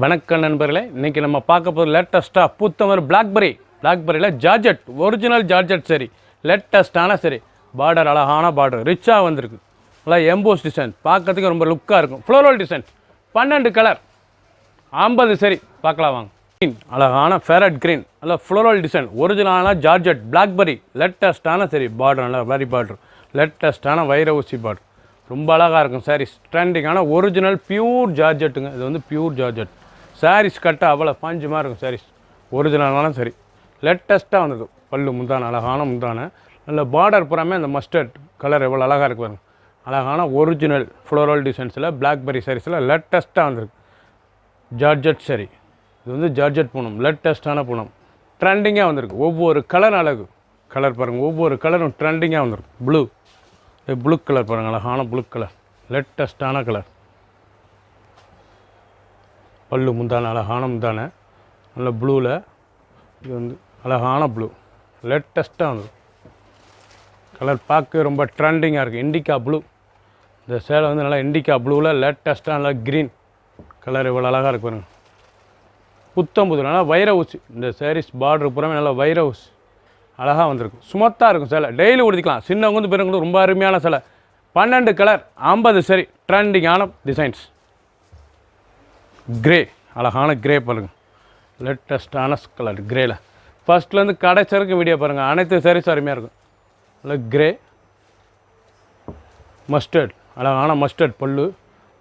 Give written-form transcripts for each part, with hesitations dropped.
வணக்கம் நண்பர்களே, இன்றைக்கி நம்ம பார்க்க போகிற லேட்டஸ்ட்டாக புத்தமர் பிளாக்பெரியில் ஜார்ஜெட் ஒரிஜினல் ஜார்ஜெட் சரி லேட்டஸ்ட்டான சரி பார்டர் அழகான பார்டர் ரிச்சாக வந்திருக்கு. நல்லா எம்போஸ் டிசைன் பார்க்கறதுக்கு ரொம்ப லுக்காக இருக்கும். ஃப்ளோரல் டிசைன் 12 கலர் 50 சரி பார்க்கலாம் வாங்க. க்ரீன் அழகான ஃபேரட் க்ரீன் நல்லா ஃப்ளோரல் டிசைன் ஒரிஜினலான ஜார்ஜெட் பிளாக்பெரி லேட்டஸ்ட்டான சரி பார்டர் நல்லா வெரி பார்டர் லேட்டஸ்ட்டான வைர ஊசி பார்டர் ரொம்ப அழகாக இருக்கும். சாரீஸ் ட்ரெண்டிங்கான ஒரிஜினல் பியூர் ஜார்ஜெட்டுங்க. இது வந்து பியூர் ஜார்ஜெட் சாரீஸ் கட்டால் அவ்வளோ பாஞ்சு மாதிரி இருக்கும். சாரீஸ் ஒரிஜினலான சரி லேட்டஸ்ட்டாக வந்திருக்கு. பல்லு முந்தான அழகான முந்தான நல்ல பார்டர் புறாமே அந்த மஸ்டர்ட் கலர் எவ்வளோ அழகாக இருக்கு பாருங்க. அழகான ஒரிஜினல் ஃப்ளோரல் டிசைன்ஸில் பிளாக்பெரி சாரீஸில் லேட்டஸ்ட்டாக வந்திருக்கு. ஜார்ஜெட் சரி இது வந்து ஜார்ஜெட் பூனம் லேட்டஸ்ட்டான பூனம் ட்ரெண்டிங்காக வந்திருக்கு. ஒவ்வொரு கலர் அழகு கலர் பாருங்கள், ஒவ்வொரு கலரும் ட்ரெண்டிங்காக வந்திருக்கு. ப்ளூ கலர் பாருங்கள், அழகான ப்ளூ கலர் லேட்டஸ்ட்டான கலர். பல்லு முந்தான அழகான முந்தான நல்ல ப்ளூவில் இது வந்து அழகான ப்ளூ லேட்டஸ்ட்டாக வந்து கலர் பார்க்க ரொம்ப ட்ரெண்டிங்காக இருக்குது. இண்டிகா ப்ளூ இந்த சேலை வந்து நல்லா இண்டிகா ப்ளூவில் லேட்டஸ்ட்டாக நல்லா க்ரீன் கலர் இவ்வளோ அழகாக இருக்கு பாருங்கள். புது நல்லா வைர ஊசி இந்த சாரீஸ் பார்டர் புறமே நல்லா வைர ஊசி அழகாக வந்திருக்கு. சுமத்தாக இருக்கும் சேலை, டெய்லி உடுத்திக்கலாம். சின்னவங்க பெருங்களும் ரொம்ப அருமையான சேலை. 12 கலர் 50 சரி ட்ரெண்டிங்கான டிசைன்ஸ். கிரே அழகான கிரே பாருங்கள் லேட்டஸ்ட்டான கலர் கிரேயில் ஃபஸ்ட்லேருந்து கடைச்சருக்கு வீடியோ பாருங்கள். அனைத்து சாரீஸ் அருமையாக இருக்கும். நல்லா கிரே மஸ்டர்ட் அழகான மஸ்டர்ட் பல்லு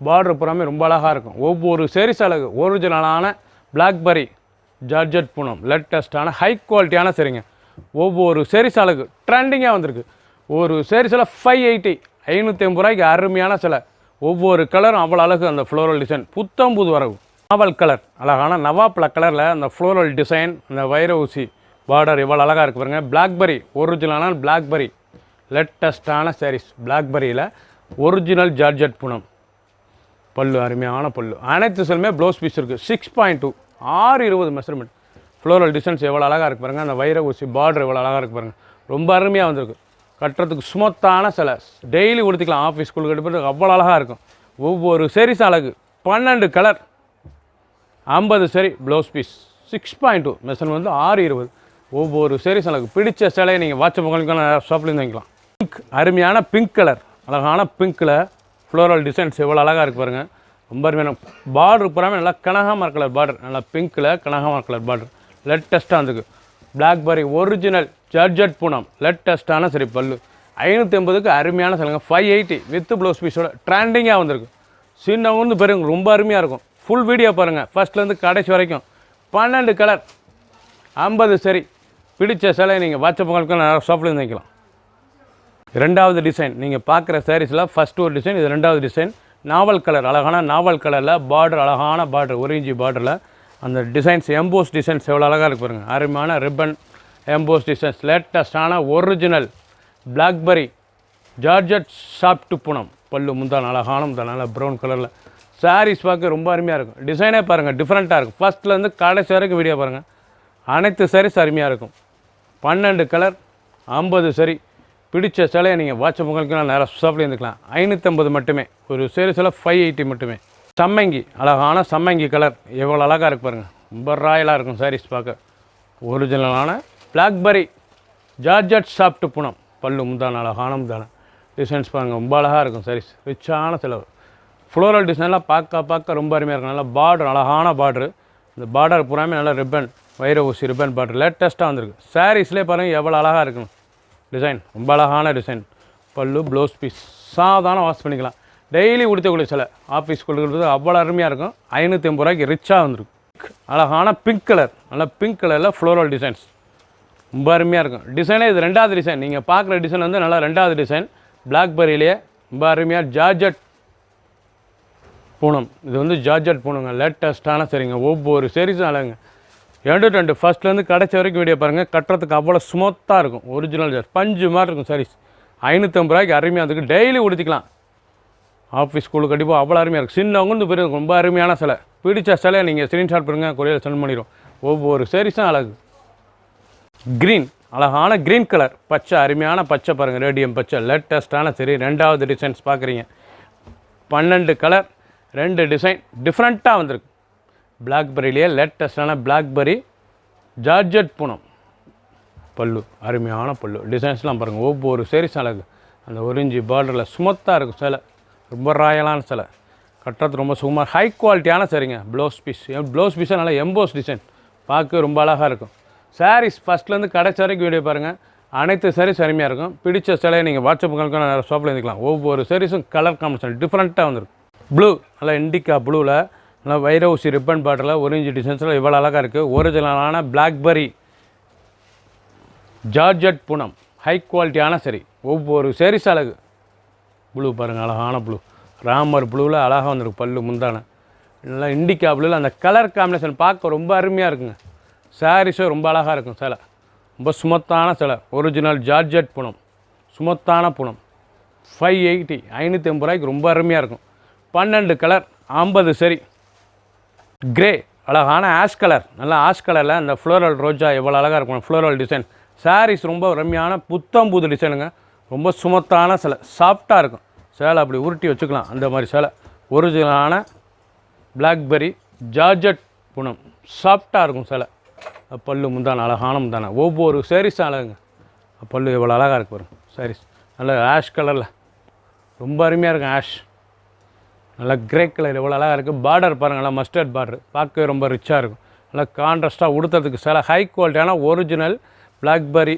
பார்டர் புறாமே ரொம்ப அழகாக இருக்கும். ஒவ்வொரு சாரீஸ் அழகு ஒரிஜினலான பிளாக்பெரி ஜார்ஜெட் பூனம் லேட்டஸ்ட்டான ஹை குவாலிட்டியான சரிங்க. ஒவ்வொரு சாரீஸ் அழகு ட்ரெண்டிங்காக வந்திருக்கு. ஒரு சாரீஸில் 580 550 ரூபாய்க்கு அருமையான சிலை. ஒவ்வொரு கலரும் அவ்வளோ அழகு. அந்த ஃப்ளோரல் டிசைன் புது வரவு நாவல் கலர் அழகான நவாப்பழ கலரில் அந்த ஃப்ளோரல் டிசைன் அந்த வைர ஊசி பார்டர் இவ்வளோ அழகாக இருக்கு பாருங்க. பிளாக்பெரி ஒரிஜினலான பிளாக்பெரி லேட்டஸ்ட்டான சாரீஸ் பிளாக்பெரியில் ஒரிஜினல் ஜார்ஜெட் பூனம் பல்லு அருமையான பல்லு. அனைத்து செல்லுமே ப்ளவுஸ் பீஸ் இருக்குது. 6.2 620 மெஷர்மெண்ட். ஃப்ளோரல் டிசைன்ஸ் எவ்வளோ அழகாக இருக்குது பாருங்கள். அந்த வைர ஊசி பார்டர் எவ்வளோ அழகாக இருக்குது பாருங்கள். ரொம்ப அருமையாக வந்திருக்கு. கட்டுறதுக்கு ஸ்மூத்தான சிலை, டெய்லி உடுத்திக்கலாம். ஆஃபீஸ் ஸ்கூலுக்கு எடுப்பதுக்கு அவ்வளோ அழகாக இருக்கும். ஒவ்வொரு சாரீஸ் அழகு. 12 கலர் 50 சரி ப்ளவுஸ் பீஸ் 6.2 மெஷர்மெண்ட் வந்து 620. ஒவ்வொரு சாரீஸ் அழகு. பிடிச்ச சிலையை நீங்கள் வாட்ச் பொங்கலுக்கு ஷாப்லேருந்து வாங்கிக்கலாம். பிங்க் அருமையான பிங்க் கலர் அழகான பிங்க்கில் ஃப்ளோரல் டிசைன்ஸ் எவ்வளோ அழகாக இருக்குது பாருங்கள். ரொம்ப அருமையான பார்டர் புறாமல் நல்லா கனகாமர கலர் பார்டர் நல்லா பிங்க்கில் கனகாமர கலர் பார்டர் லேட்டஸ்ட்டாக வந்துருக்கு. பிளாக்பெரி ஒரிஜினல் ஜார்ஜெட் பூனம் லேட்டஸ்ட்டான சரி பல்லு 580க்கு அருமையான சிலைங்க. 580 வித் ப்ளவுஸ் பீஸோட ட்ரெண்டிங்காக வந்திருக்கு. சின்னவங்க வந்து பெருங்க ரொம்ப அருமையாக இருக்கும். ஃபுல் வீடியோ பாருங்கள் ஃபஸ்ட்லேருந்து கடைசி வரைக்கும். 12 கலர் 50 சரி பிடிச்ச சிலை நீங்கள் வாட்ஸ்அப் பொங்கலுக்கு ஷாப்லேருந்து வாங்கிக்கலாம். ரெண்டாவது டிசைன் நீங்கள் பார்க்குற சாரீஸில் ஃபஸ்ட்டு ஒரு டிசைன், இது ரெண்டாவது டிசைன். நாவல் கலர் அழகான நாவல் கலரில் பார்டர் அழகான பார்டர் 1 இன்ச் பார்டரில் அந்த டிசைன்ஸ் எம்போஸ் டிசைன்ஸ் எவ்வளோ அழகாக இருக்கு பாருங்கள். அருமையான ரிப்பன் எம்போஸ் டிசைன்ஸ் லேட்டஸ்டான original Blackberry georgette soft Poonam pallu முந்தான அழகான முந்தான நல்லா ப்ரௌன் கலரில் சாரீஸ் பார்க்க ரொம்ப அருமையாக இருக்கும். டிசைனே பாருங்கள் டிஃப்ரெண்ட்டாக இருக்கும். ஃபஸ்ட்லேருந்து கடைசி வரைக்கும் வீடியோ பாருங்கள். அனைத்து சாரீஸ் அருமையாக இருக்கும். 12 கலர் 50 சரி பிடிச்ச சிலையை நீங்கள் வாட்ஸ்அப் உங்களுக்கு நான் நேராக ஷாப்லேயே இருந்துக்கலாம். 550 மட்டுமே. ஒரு சாரீஸில் 580 மட்டுமே. சம்மங்கி அழகான சம்மங்கி கலர் எவ்வளோ அழகாக இருக்கு பாருங்கள். ரொம்ப ராயலாக இருக்கும் சாரீஸ் பார்க்க. ஒரிஜினலான blackberry georgette soft Poonam pallu முந்தான அழகான முந்தான டிசைன்ஸ் பாருங்கள். ரொம்ப அழகாக இருக்கும் சாரீஸ். ரிச்சான செலவு. ஃப்ளோரல் டிசைன்லாம் பார்க்க ரொம்ப அருமையாக இருக்கும். நல்லா பார்டர் அழகான பார்டரு. இந்த பார்டர் பூராமே நல்லா ரிப்பன் வைர ஊசி ரிப்பன் பார்டர் லேட்டஸ்ட்டாக வந்திருக்கு. சாரீஸ்லேயே பாருங்கள் எவ்வளோ அழகாக இருக்கணும் டிசைன். ரொம்ப அழகான டிசைன். பல்லு ப்ளவுஸ் பீஸ் சாதாரண வாஷ் பண்ணிக்கலாம். டெய்லி உடுத்தக்கூடிய சிலை ஆஃபீஸ் கொடுக்குறது அவ்வளோ அருமையாக இருக்கும். 580 ரூபாய்க்கு ரிச்சாக வந்துருக்கு. அழகான பிங்க் கலர் நல்லா பிங்க் கலரில் ஃப்ளோரல் டிசைன்ஸ் ரொம்ப அருமையாக இருக்கும். டிசைனே இது ரெண்டாவது டிசைன். நீங்கள் பார்க்குற டிசைன் வந்து நல்லா ரெண்டாவது டிசைன். பிளாக்பெரியிலேயே ரொம்ப அருமையாக ஜார்ஜெட் பூனம். இது வந்து ஜார்ஜெட் பூனங்க லேட்டஸ்ட்டான சரிங்க. ஒவ்வொரு சாரீஸும் அழகுங்க. 2 ஃபஸ்ட்லேருந்து கடைசி வரைக்கும் வீடியோ பாருங்கள். கட்டுறதுக்கு அவ்வளோ ஸ்மூத்தாக இருக்கும். ஒரிஜினல் ஜார் பஞ்சு மாதிரி இருக்கும் சாரீஸ். 550 ரூபாய்க்கு அருமையாக இருக்குது. டெய்லி உடுத்திக்கலாம். ஆஃபீஸ் ஸ்கூலுக்கு கண்டிப்பாக அவ்வளோ அருமையாக இருக்குது. சின்னவங்க வந்து பெரிய ரொம்ப அருமையான சிலை. பிடிச்ச சிலையை நீங்கள் ஸ்க்ரீன்ஷாட் பண்ணுங்கள், கொரியர் சென்ட் பண்ணிடும். ஒவ்வொரு சாரீஸும் அழகு. க்ரீன் அழகான க்ரீன் கலர் பச்சை அருமையான பச்சை பாருங்கள். ரேடியம் பச்சை லேட்டஸ்ட்டான சரி ரெண்டாவது டிசைன்ஸ் பார்க்குறீங்க. 12 கலர் 2 டிசைன் டிஃப்ரெண்ட்டாக வந்திருக்கு. பிளாக்பெரியிலேயே லேட்டஸ்டான பிளாக்பெரி ஜார்ஜெட் பூனம் பல்லு, அருமையான பல்லு. டிசைன்ஸ்லாம் பாருங்கள், ஒவ்வொரு சேரீஸ் அழகு. அந்த ஒரிஞ்சி பார்டரில் சுமத்தாக இருக்கும் சேலை, ரொம்ப ராயலான சேலை, கட்டுறது ரொம்ப சுமார் ஹை குவாலிட்டியான சரிங்க. ப்ளவுஸ் பீஸாக நல்லா எம்போஸ் டிசைன், பார்க்க ரொம்ப அழகாக இருக்கும். சாரீஸ் ஃபஸ்ட்லேருந்து கடைசி வரைக்கும் வீடியோ பாருங்கள், அனைத்து சாரீஸ் அருமையாக இருக்கும். பிடிச்ச சிலையை நீங்கள் வாட்ஸ்அப்புக்கு நிறைய ஷாப்பில் இருந்துக்கலாம். ஒவ்வொரு சாரீஸும் கலர் காம்பினேஷன் டிஃப்ரெண்ட்டாக வந்துருக்கும். ப்ளூ, நல்லா இண்டிகா ப்ளூவில் நல்லா வைரவுசி ரிப்பன் பார்டரில் ஒரிஞ்சி டிசைன்ஸில் இவ்வளோ அழகாக இருக்குது. ஒரிஜினலான பிளாக்பெரி ஜார்ஜெட் பூனம், ஹை குவாலிட்டியான சரி. ஒவ்வொரு சாரீஸ் அழகு. ப்ளூ பாருங்கள், அழகான ப்ளூ, ராமர் ப்ளூவில் அழகாக வந்துருக்கு பல்லு முந்தான. நல்லா இண்டிகா ப்ளூவில் அந்த கலர் காம்பினேஷன் பார்க்க ரொம்ப அருமையாக இருக்குங்க. சாரீஸும் ரொம்ப அழகாக இருக்கும் சேலை, ரொம்ப சுமத்தான சேலை. ஒரிஜினல் ஜார்ஜெட் பூனம், சுமத்தான பூனம். 580, 580 ரூபாய்க்கு ரொம்ப அருமையாக இருக்கும். 12 கலர், 50 சரி. கிரே, அழகான ஆஷ் கலர், நல்லா ஆஷ் கலரில் அந்த ஃப்ளோரல் ரோஜா எவ்வளோ அழகாக இருக்கும். Floral design. சாரீஸ் ரொம்ப ரம்மியான புத்தம் புது டிசைனுங்க. ரொம்ப சுமத்தான சேலை, சாஃப்டாக இருக்கும் சேலை, அப்படி உருட்டி வச்சுக்கலாம் அந்த மாதிரி சேலை. ஒரிஜினலான பிளாக்பெரி ஜார்ஜெட் பூனம், சாஃப்டாக இருக்கும் சேலை. பல்லு முந்தான, அழகான முந்தான. ஒவ்வொரு சாரீஸ் அழகுங்க. பல்லு எவ்வளோ அழகாக இருக்கு பாருங்க. சாரீஸ் நல்ல ஆஷ் கலரில் ரொம்ப அருமையாக இருக்கும். ஆஷ் நல்லா கிரே கலர் எவ்வளோ அழகாக இருக்குது. பார்டர் பாருங்கள், நல்லா மஸ்டர்ட் பார்டர், பார்க்கவே ரொம்ப ரிச்சாக இருக்கும். நல்லா கான்ட்ராஸ்ட்டாக உடுத்துறதுக்கு சேலை. ஹை குவாலிட்டியான ஒரிஜினல் பிளாக்பெரி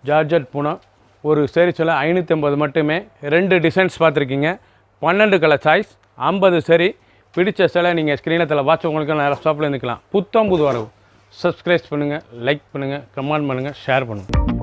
ஜார்ஜெட் பூனம். ஒரு சேரீ சேலை 550 மட்டுமே. 2 டிசைன்ஸ் பார்த்துருக்கீங்க, 12 கலர் சாய்ஸ், 50 சரி. பிடிச்ச சேலை நீங்கள் ஸ்க்ரீனத்தில் வாட்ச் உங்களுக்கு நிறைய ஷாப்பில் இருந்துக்கலாம். புத்தம் புது வரவு. சப்ஸ்கிரைப் பண்ணுங்கள், லைக் பண்ணுங்கள், கமெண்ட் பண்ணுங்கள், ஷேர் பண்ணுங்கள்.